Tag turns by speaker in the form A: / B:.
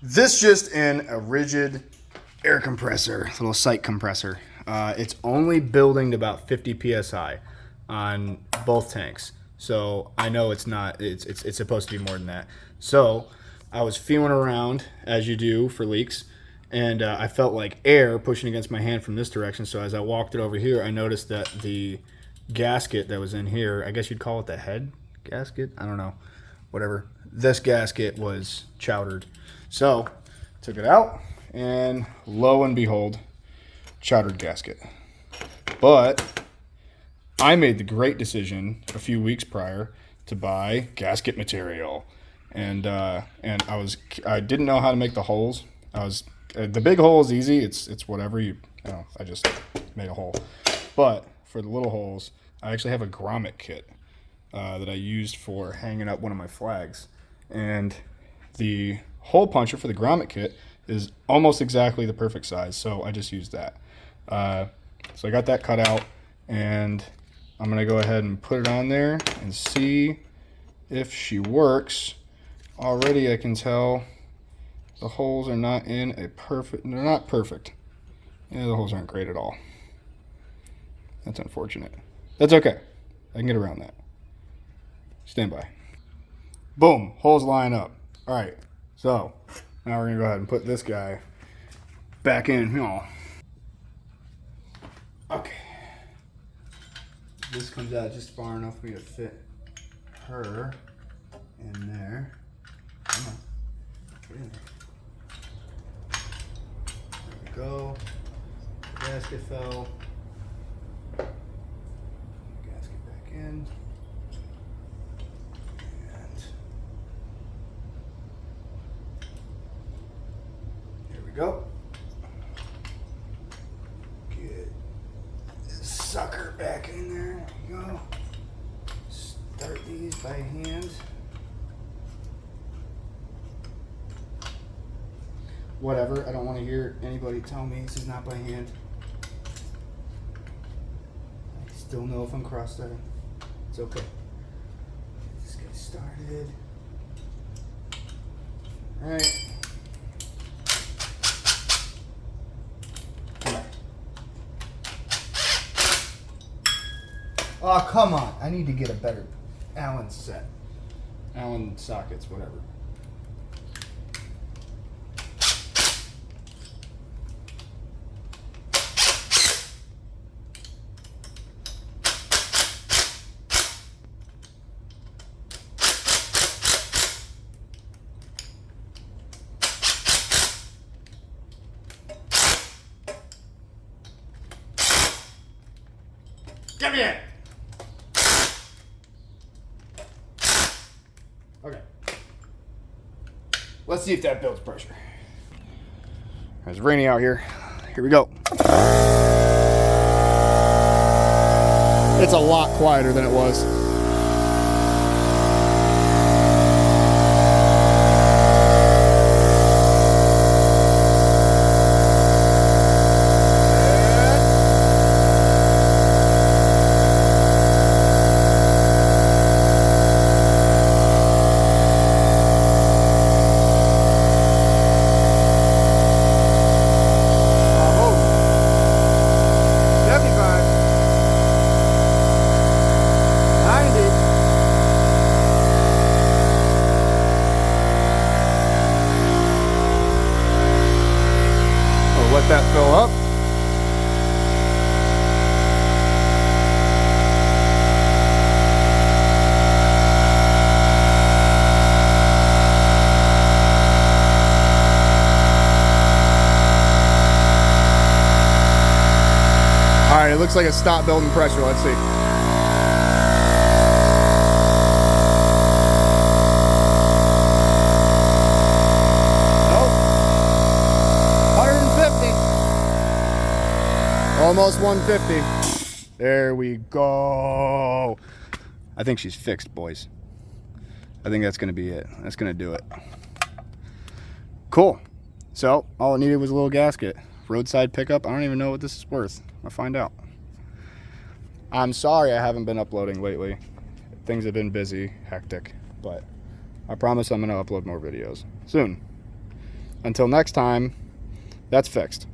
A: This just in, a Ridgid air compressor, little sight compressor. It's only building to about 50 psi on both tanks. So I know it's not, it's supposed to be more than that. So I was feeling around, as you do for leaks, and I felt like air pushing against my hand from this direction. So as I walked it over here, I noticed that the gasket that was in here, I guess you'd call it the head gasket, I don't know, whatever. This gasket was chowdered. So took it out, and lo and behold, chowdered gasket. But I made the great decision a few weeks prior to buy gasket material, and I didn't know how to make the holes. The big hole is easy. It's whatever you know. I just made a hole, but for the little holes, I actually have a grommet kit that I used for hanging up one of my flags, and the hole puncher for the grommet kit is almost exactly the perfect size, so I just used that. So I got that cut out, and I'm going to go ahead and put it on there and see if she works. Already I can tell the holes are not in a perfect, they're not perfect. Yeah, the holes aren't great at all. That's unfortunate. That's okay. I can get around that. Stand by. Boom, holes line up. All right, so now we're gonna go ahead and put this guy back in here. Okay. This comes out just far enough for me to fit her in there. Come on, get in there. There we go. Gasket fell. Gasket back in. And there we go. Get this sucker back in there. There we go. Start these by hand. Whatever, I don't want to hear anybody tell me this is not by hand. I still know if I'm cross-threading. It's okay. Let's get started. Alright. Oh, come on. I need to get a better Allen set. Allen sockets, whatever. Get me in! Okay. Let's see if that builds pressure. It's raining out here. Here we go. It's a lot quieter than it was. Let that fill up. All right, it looks like it stopped building pressure. Let's see. Almost 150. There we go. I think she's fixed, boys. I think that's gonna be it. That's gonna do it. Cool. So all it needed was a little gasket. Roadside pickup. I don't even know what this is worth. I'll find out. I'm sorry I haven't been uploading lately. Things have been busy, hectic, but I promise I'm gonna upload more videos soon. until next time, that's fixed.